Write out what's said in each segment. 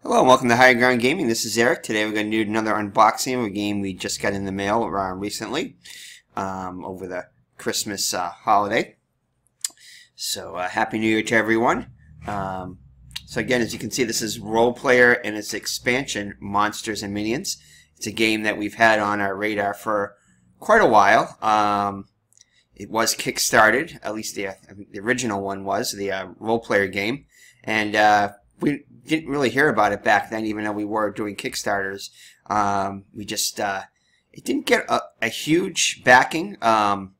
Hello and welcome to Higher Ground Gaming. This is Eric. Today we're going to do another unboxing of a game we just got in the mail recently over the Christmas holiday. So Happy New Year to everyone. So again, as you can see, this is Role Player and its expansion, Monsters and Minions. It's a game that we've had on our radar for quite a while. It was kickstarted, at least the original one was, the Role Player game. And we didn't really hear about it back then, even though we were doing Kickstarters. We just, it didn't get a huge backing from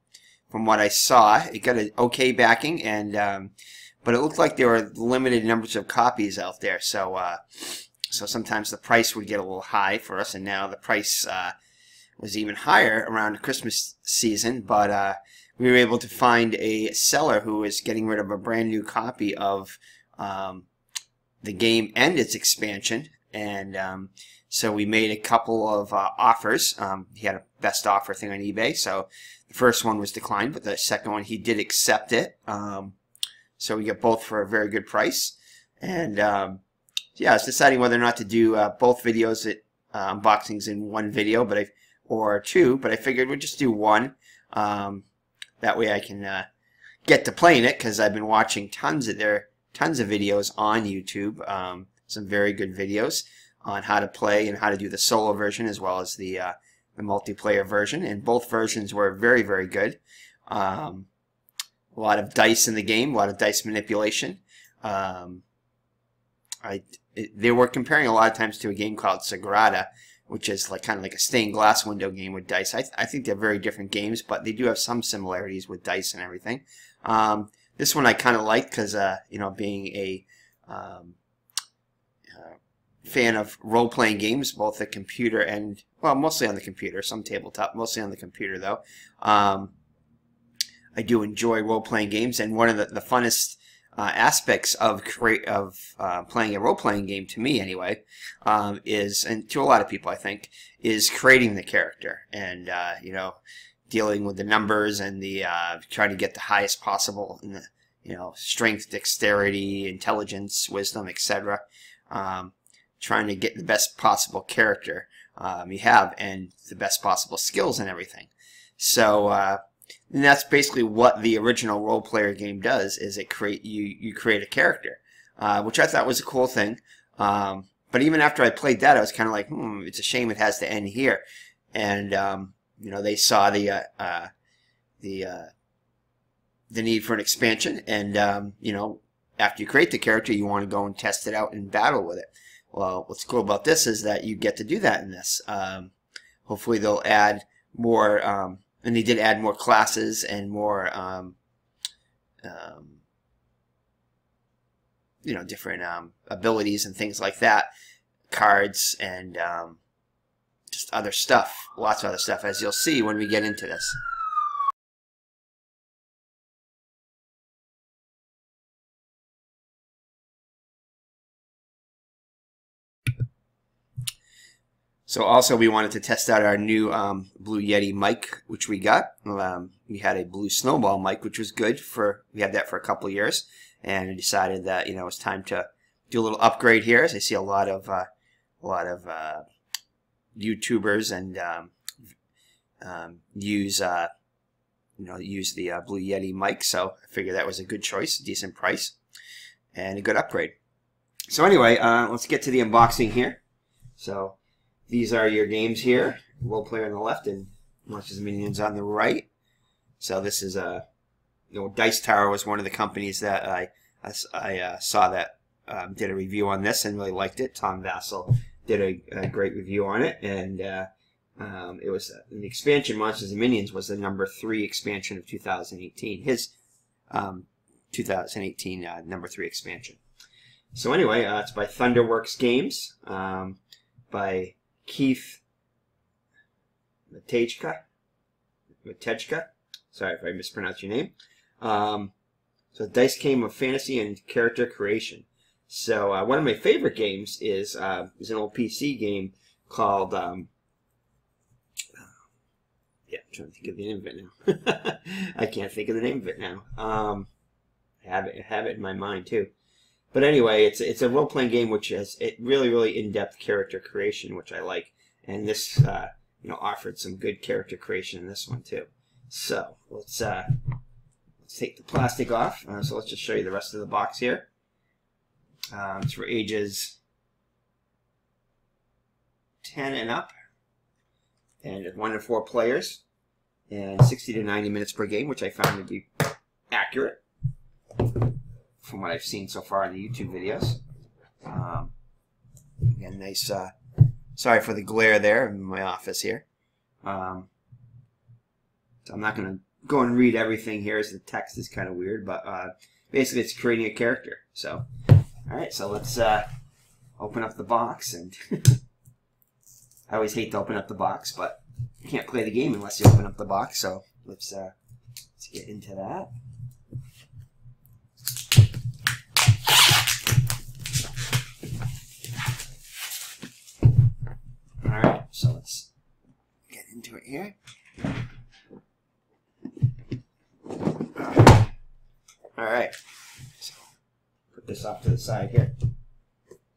what I saw. It got an okay backing, and but it looked like there were limited numbers of copies out there. So sometimes the price would get a little high for us, and now the price was even higher around the Christmas season. But we were able to find a seller who was getting rid of a brand new copy of the game and its expansion, and so we made a couple of offers. He had a best offer thing on eBay, so the first one was declined, but the second one he did accept it. So we got both for a very good price, and yeah, I was deciding whether or not to do both videos at unboxings in one video, or two, but I figured we'd just do one. That way I can get to playing it, because I've been watching tons of videos on YouTube, some very good videos on how to play and how to do the solo version as well as the multiplayer version, and both versions were very, very good. A lot of dice in the game, a lot of dice manipulation. They were comparing a lot of times to a game called Sagrada, which is kind of like a stained glass window game with dice. I think they're very different games, but they do have some similarities with dice and everything. This one I kind of like because, you know, being a fan of role-playing games, both the computer and, well, mostly on the computer, some tabletop, mostly on the computer though. I do enjoy role-playing games, and one of the funnest aspects of playing a role-playing game, to me anyway, is, and to a lot of people I think, is creating the character and, you know, dealing with the numbers and the trying to get the highest possible in the, you know, strength, dexterity, intelligence, wisdom, etc. Trying to get the best possible character you have, and the best possible skills and everything. So and that's basically what the original role player game does, is it you create a character, which I thought was a cool thing. But even after I played that, I was kind of like, it's a shame it has to end here. And you know, they saw the need for an expansion, and you know, after you create the character, you want to go and test it out and battle with it. Well, what's cool about this is that you get to do that in this. Hopefully, they'll add more, and they did add more classes and more, you know, different abilities and things like that, cards and just other stuff, lots of other stuff, as you'll see when we get into this. So also we wanted to test out our new Blue Yeti mic, which we got. We had a Blue Snowball mic, which was good we had that for a couple of years, and I decided that, you know, it's time to do a little upgrade here, as I see a lot of YouTubers and use the Blue Yeti mic, so I figured that was a good choice, a decent price, and a good upgrade. So anyway, let's get to the unboxing here. So these are your games here. Role Player on the left and Monsters and Minions on the right. So this is you know, Dice Tower was one of the companies that I saw that did a review on this and really liked it. Tom Vassell did a great review on it, and it was the expansion. Monsters and Minions was the number 3 expansion of 2018. His 2018 number 3 expansion. So anyway, it's by Thunderworks Games, by Keith Matejka. Sorry if I mispronounced your name. So Dice Game of Fantasy and Character Creation. So one of my favorite games is an old PC game called yeah, I'm trying to think of the name of it now. I can't think of the name of it now. I have it in my mind too. But anyway, it's a role-playing game which has really in-depth character creation, which I like. And this offered some good character creation in this one too. So let's take the plastic off. So let's just show you the rest of the box here. It's for ages 10 and up, and 1 to 4 players, and 60 to 90 minutes per game, which I found to be accurate from what I've seen so far in the YouTube videos. Again, nice. Sorry for the glare there in my office here. So I'm not going to go and read everything here, as the text is kind of weird, but basically it's creating a character. So, all right, so let's open up the box. And I always hate to open up the box, but you can't play the game unless you open up the box. So let's get into that. All right, so let's get into it here. All right, so put this off to the side here.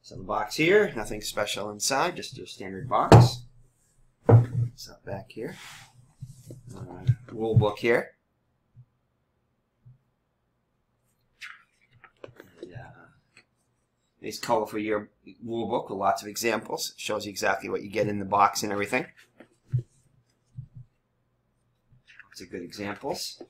So the box here, nothing special inside, just your standard box. So back here, rule book here. And, nice colorful rule book with lots of examples. It shows you exactly what you get in the box and everything. Lots of good examples.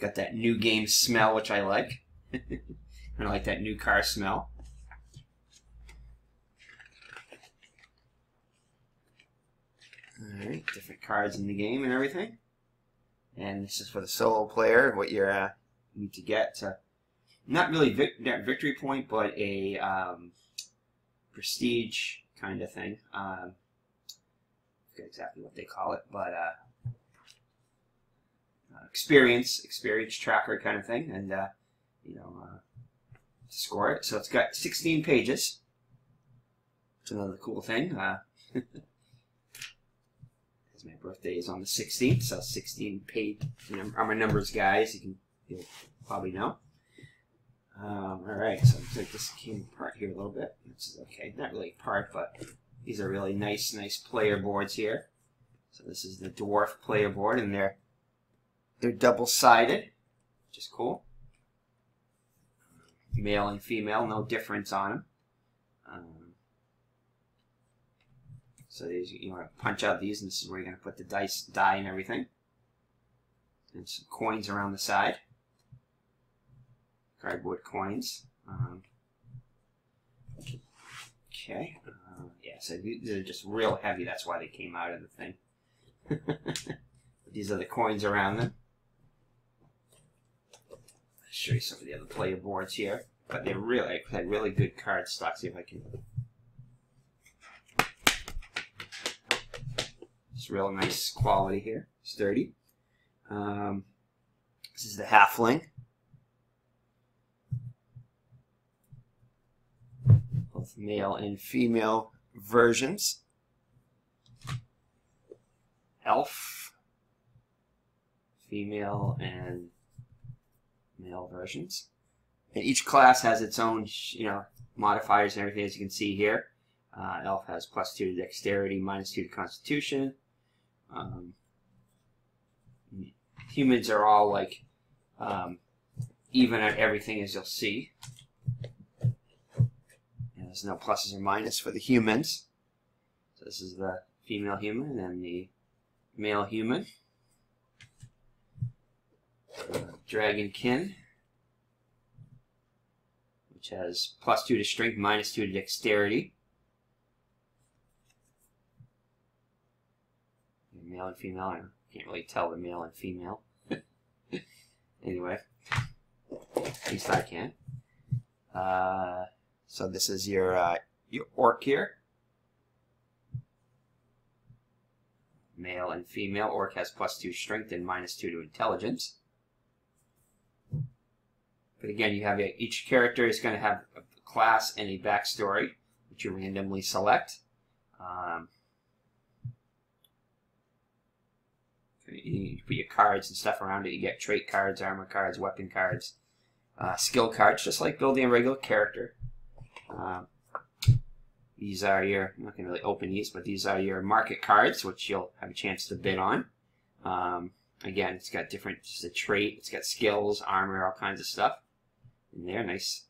Got that new game smell, which I like. I like that new car smell. Alright, different cards in the game and everything. And this is for the solo player, what you need to get. Not really victory point, but a prestige kind of thing. I forget exactly what they call it, but experience tracker kind of thing, and score it. So it's got 16 pages. It's another cool thing. Because my birthday is on the 16th, so 16 page. I'm a numbers guy, as you'll probably know. All right, so looks like this came apart here a little bit. This is okay, not really apart, but these are really nice player boards here. So this is the dwarf player board, and they're double-sided, which is cool. Male and female, no difference on them. So you want to punch out these, and this is where you're going to put the die and everything. And some coins around the side. Cardboard coins. Okay. Yeah, so these are just real heavy. That's why they came out of the thing. These are the coins around them. I'll show you some of the other player boards here, but they're really good card stock. See if I can. It's real nice quality here, sturdy. This is the halfling. Both male and female versions. Elf. Female and male versions. And each class has its own, modifiers and everything, as you can see here. Elf has +2 to dexterity, -2 to constitution. Humans are all like even at everything, as you'll see. And there's no pluses or minuses for the humans. So this is the female human and the male human. Dragonkin, which has +2 to strength, -2 to dexterity. Male and female. I can't really tell the male and female. Anyway, at least I can. So this is your orc here. Male and female. Orc has +2 strength and -2 to intelligence. But again, you have each character is going to have a class and a backstory, which you randomly select. You put your cards and stuff around it. You get trait cards, armor cards, weapon cards, skill cards, just like building a regular character. These are your, I'm not going to really open these, but these are your market cards, which you'll have a chance to bid on. Again, it's got different, just a trait, it's got skills, armor, all kinds of stuff in there. Nice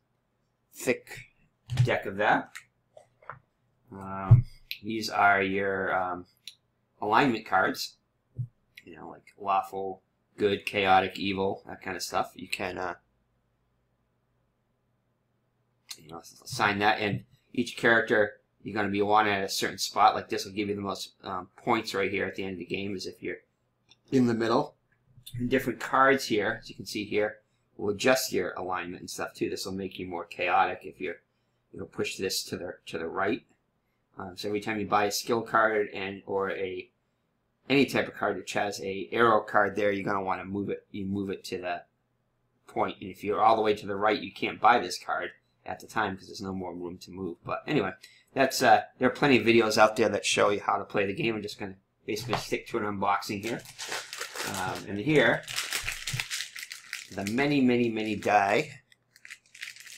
thick deck of that. These are your alignment cards, you know, like lawful, good, chaotic, evil, that kind of stuff. You can you know, assign that, and each character you're going to be wanted at a certain spot. Like this will give you the most points right here at the end of the game, as if you're in the middle. And different cards here, as you can see here, will adjust your alignment and stuff too. This will make you more chaotic if you're, you know, push this to the right. So every time you buy a skill card or any type of card which has a arrow card there, you're going to want to move it. You move it to that point, and if you're all the way to the right, you can't buy this card at the time because there's no more room to move. But anyway, that's there are plenty of videos out there that show you how to play the game. I'm just going to basically stick to an unboxing here. And here, the many die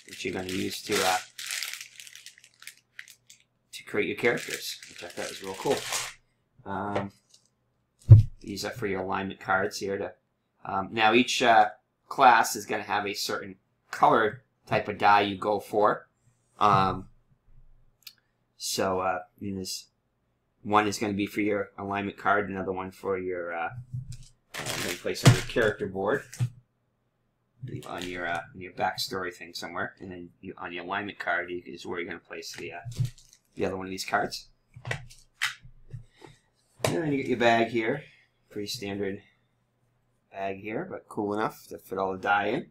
that you're going to use to create your characters, which I thought was real cool. These are for your alignment cards here. Now each class is going to have a certain color type of die you go for. One is going to be for your alignment card, another one for your going to place on your character board, on your backstory thing somewhere, and then on your alignment card is where you're going to place the other one of these cards. And then you get your bag here, pretty standard bag here, but cool enough to fit all the die in.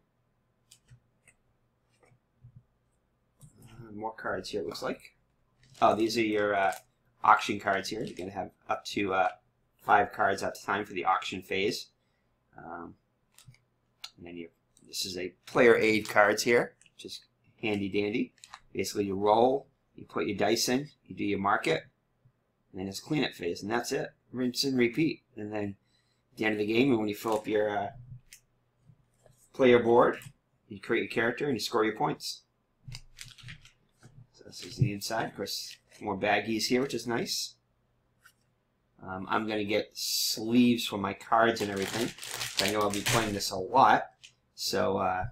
More cards here, it looks like. Oh, these are your auction cards here. You're going to have up to 5 cards at a time for the auction phase. And then this is a player aid cards here, which is handy dandy. Basically, you roll, you put your dice in, you do your market, and then it's cleanup phase, and that's it. Rinse and repeat. And then at the end of the game, when you fill up your player board, you create your character and you score your points. So this is the inside. Of course, more baggies here, which is nice. I'm going to get sleeves for my cards and everything. I know I'll be playing this a lot, so I'll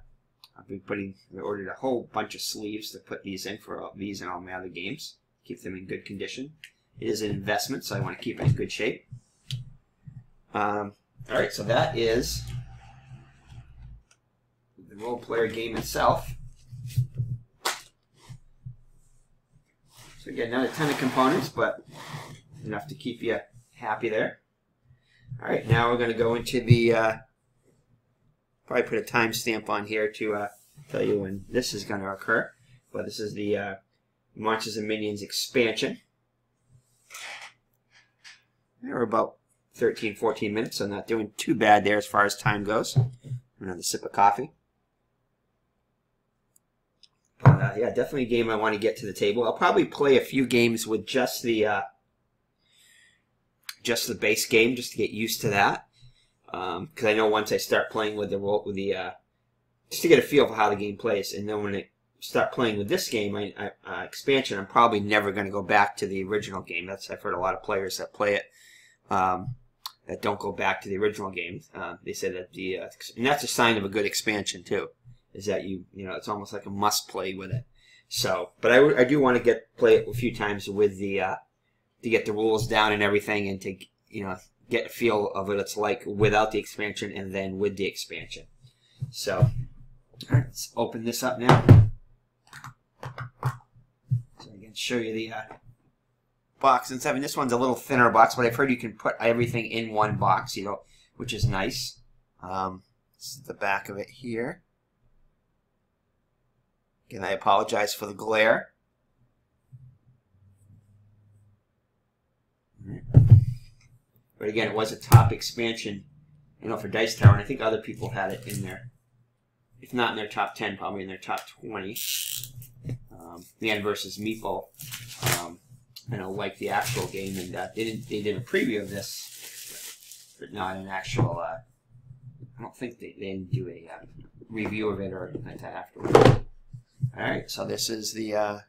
be I ordered a whole bunch of sleeves to put these in for these and all my other games. Keep them in good condition. It is an investment, so I want to keep it in good shape. Alright, so that is the role-player game itself. So again, not a ton of components, but enough to keep you happy there. Alright, now we're going to go into the, probably put a timestamp on here to tell you when this is going to occur. But this is the Monsters and Minions expansion. We're about 13, 14 minutes, so not doing too bad there as far as time goes. Another sip of coffee. But yeah, definitely a game I want to get to the table. I'll probably play a few games with just the base game, just to get used to that. Because I know once I start playing with just to get a feel for how the game plays, and then when I start playing with this game, expansion, I'm probably never going to go back to the original game. I've heard a lot of players that play it that don't go back to the original game. They say that and that's a sign of a good expansion too, is that you know it's almost like a must play with it. So, but I do want to play it a few times with to get the rules down and everything, and to get a feel of what it's like without the expansion and then with the expansion. So, all right, let's open this up now. So I can show you the box inside. And this one's a little thinner box, but I've heard you can put everything in one box, which is nice. This is the back of it here. Again, I apologize for the glare. But again, it was a top expansion, for Dice Tower, and I think other people had it in there. If not in their top 10, probably in their top 20. The End versus Meeple, like the actual game, and they did a preview of this but not an actual. I don't think they didn't do a review of it or anything like that afterwards. All right, so this is the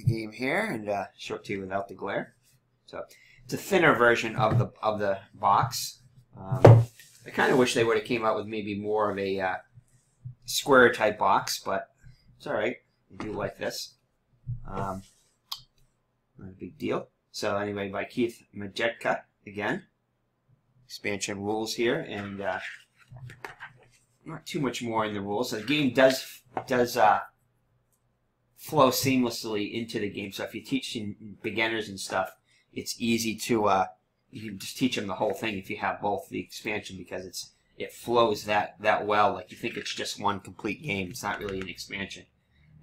game here, and show it to you without the glare. So it's a thinner version of the box. I kind of wish they would have came out with maybe more of a square type box, but it's all right. I do like this. Not a big deal. So anyway, by Keith Majetka again. Expansion rules here, and not too much more in the rules. So the game does flow seamlessly into the game. So if you're teaching beginners and stuff, it's easy to you can just teach them the whole thing if you have both the expansion, because it flows that well. Like you think it's just one complete game. It's not really an expansion.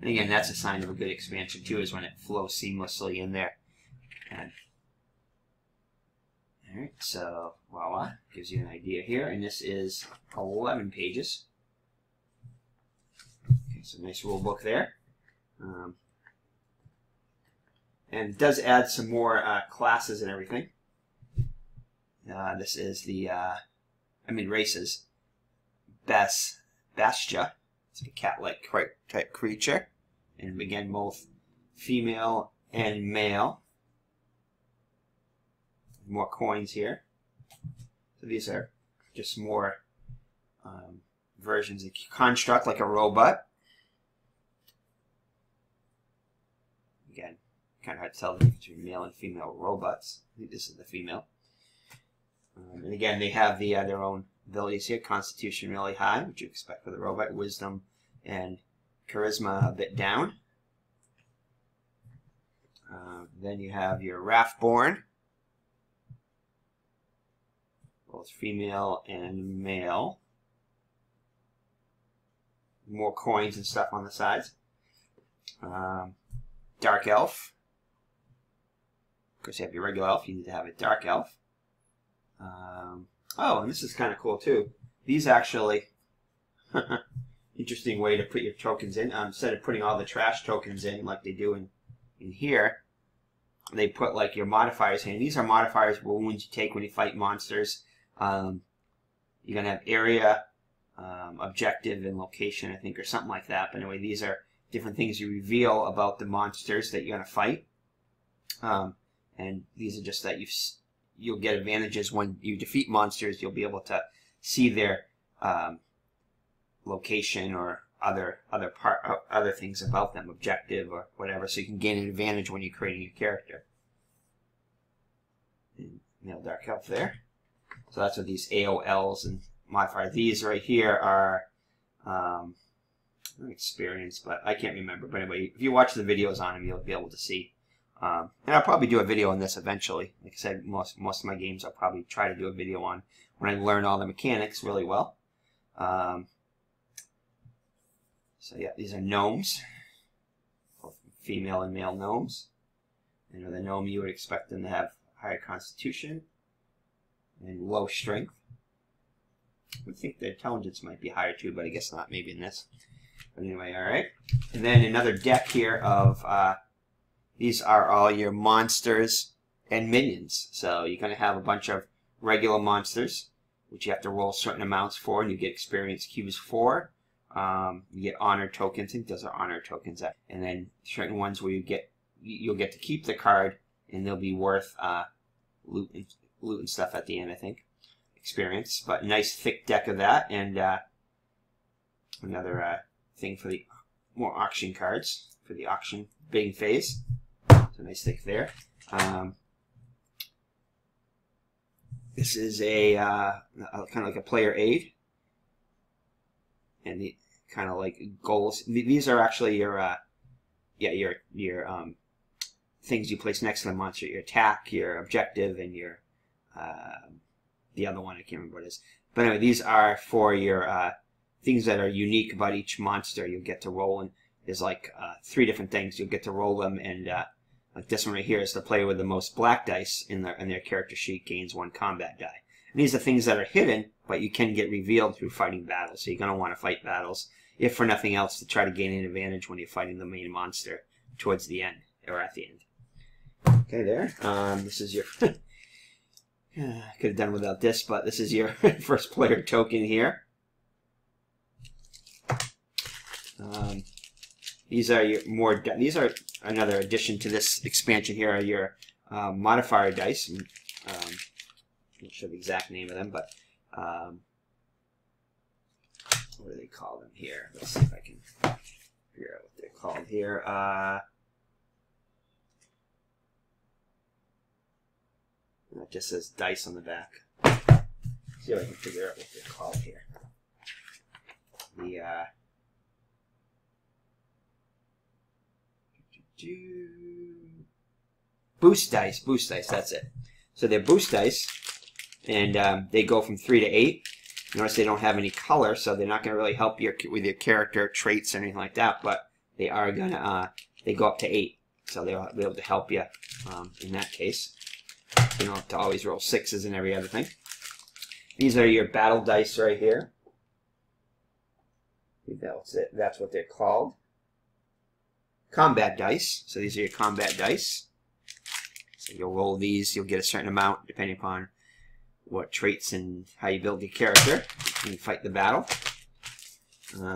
And again, that's a sign of a good expansion too, is when it flows seamlessly in there. And all right, so voila, gives you an idea here, and this is 11 pages. Okay, so nice rule book there. And it does add some more classes and everything. This is the, races. Bastia. It's a cat-like type creature. And again, both female and male. More coins here. So these are just more versions of construct, like a robot. Again, kind of hard to tell the difference between male and female robots. I think this is the female. And again, they have their own abilities here. Constitution really high, which you expect for the robot. Wisdom and charisma a bit down. Then you have your Raftborn. Both female and male. More coins and stuff on the sides. Dark Elf. Of course, you have your regular elf. You need to have a Dark Elf. Oh, and this is kind of cool too. These actually, interesting way to put your tokens in. Instead of putting all the trash tokens in like they do in here, they put like your modifiers in. These are modifiers for wounds you take when you fight monsters. You're going to have area, objective, and location, I think, or something like that. But anyway, these are different things you reveal about the monsters that you're going to fight. And these are just that you'll get advantages when you defeat monsters. You'll be able to see their location or other things about them, objective or whatever, so you can gain an advantage when you're creating your character. And male Dark Elf there. So that's what these AOLs and modifiers. These right here are experience, but I can't remember. But anyway, if you watch the videos on them, you'll be able to see. And I'll probably do a video on this eventually. Like I said, most of my games I'll probably try to do a video on when I learn all the mechanics really well. So yeah, these are gnomes, both female and male gnomes. And with a gnome, you would expect them to have higher constitution and low strength. I would think their intelligence might be higher too, but I guess not, maybe in this. But anyway, alright. And then another deck here of, these are all your monsters and minions. So you're going to have a bunch of regular monsters, which you have to roll certain amounts for, and you get experience cubes for. You get honor tokens. I think those are honor tokens. And then certain ones where you'll get to keep the card, and they'll be worth loot and stuff at the end, I think. Experience. But nice thick deck of that, and another thing for the more auction cards, for the auction bidding phase. So nice thick there. This is a kind of like a player aid, and the kind of like goals. These are actually your things you place next to the monster. Your attack, your objective, and your the other one I can't remember what it is. But anyway, these are for your things that are unique about each monster. You'll get to roll, and there's like 3 different things. You'll get to roll them, and like this one right here is the player with the most black dice in their character sheet gains 1 combat die. And these are things that are hidden, but you can get revealed through fighting battles. So you're going to want to fight battles, if for nothing else, to try to gain an advantage when you're fighting the main monster towards the end, or at the end. Okay, there. This is your I could have done without this, but this is your first player token here. These are your these are another addition to this expansion here, are your modifier dice. I'm not sure the exact name of them, but what do they call them here? Let's see if I can figure out what they're called here. It just says dice on the back. See if I can figure out what they're called here. Boost dice, that's it. So they're boost dice, and they go from 3 to 8. Notice they don't have any color, so they're not going to really help you with your character traits or anything like that, but they are going to, they go up to 8, so they'll be able to help you in that case. You don't have to always roll 6s and every other thing. These are your battle dice right here. That's what they're called. Combat dice. So these are your combat dice. So you'll roll these. You'll get a certain amount depending upon what traits and how you build your character when you fight the battle.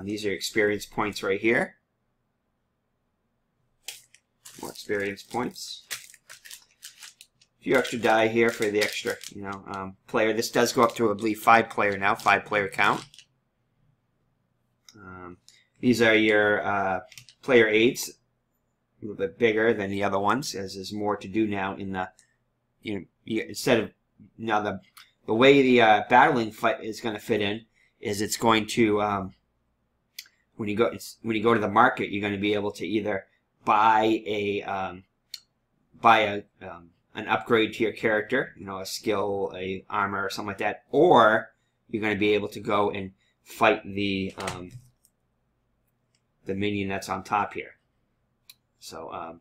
These are experience points right here. More experience points. A few extra die here for the extra, player. This does go up to, I believe, 5-player now, 5-player count. These are your player aids, a little bit bigger than the other ones, as there's more to do now in the, instead of, now the way the battling fight is going to fit in is it's going to, when you go to the market, you're going to be able to either buy an upgrade to your character, a skill, a armor, or something like that, or you're going to be able to go and fight the minion that's on top here. So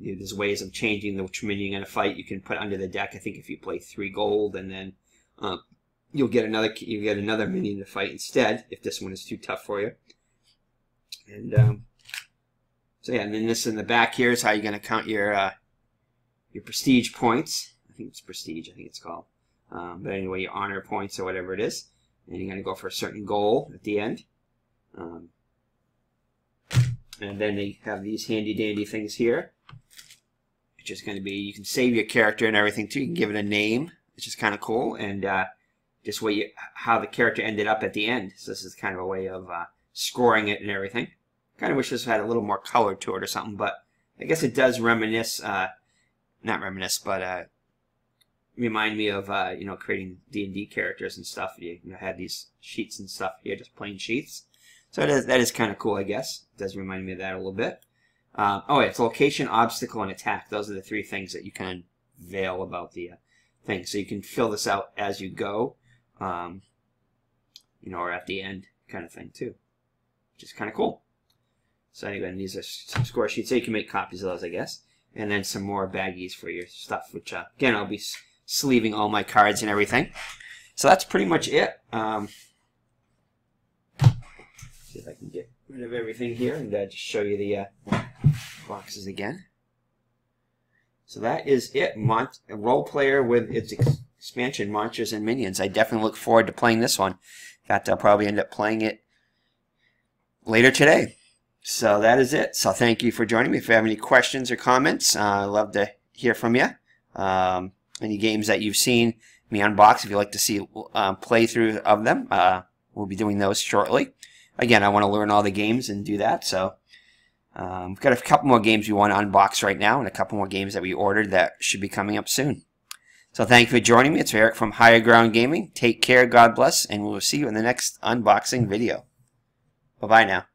there's ways of changing which minion you're going to fight. You can put under the deck. I think if you play 3 gold, and then you'll get another minion to fight instead if this one is too tough for you. And so yeah, and then this in the back here is how you're going to count your prestige points. I think it's prestige, I think it's called. But anyway, your honor points or whatever it is. And you're going to go for a certain goal at the end. And then they have these handy dandy things here, which is going to be, you can save your character and everything too. You can give it a name, which is kind of cool. And just how the character ended up at the end. So this is kind of a way of scoring it and everything. Kind of wish this had a little more color to it or something, but I guess it does reminisce, not reminisce, but remind me of creating D&D characters and stuff. You had these sheets and stuff here, just plain sheets. So that is kind of cool, I guess. It does remind me of that a little bit. Oh, it's location, obstacle, and attack. Those are the 3 things that you can unveil about the thing. So you can fill this out as you go, or at the end kind of thing too, which is kind of cool. So anyway, these are some score sheets. So you can make copies of those, I guess. And then some more baggies for your stuff, which, again, I'll be sleeving all my cards and everything. So that's pretty much it. See if I can get rid of everything here and just show you the boxes again. So that is it. A role player with its expansion, Monsters and Minions. I definitely look forward to playing this one. In fact, I'll probably end up playing it later today. So that is it. So thank you for joining me. If you have any questions or comments, I'd love to hear from you. Any games that you've seen me unbox, if you'd like to see playthrough of them, we'll be doing those shortly. Again, I want to learn all the games and do that. So we've got a couple more games we want to unbox right now, and a couple more games that we ordered that should be coming up soon. So thank you for joining me. It's Eric from Higher Ground Gaming. Take care, God bless, and we'll see you in the next unboxing video. Bye-bye now.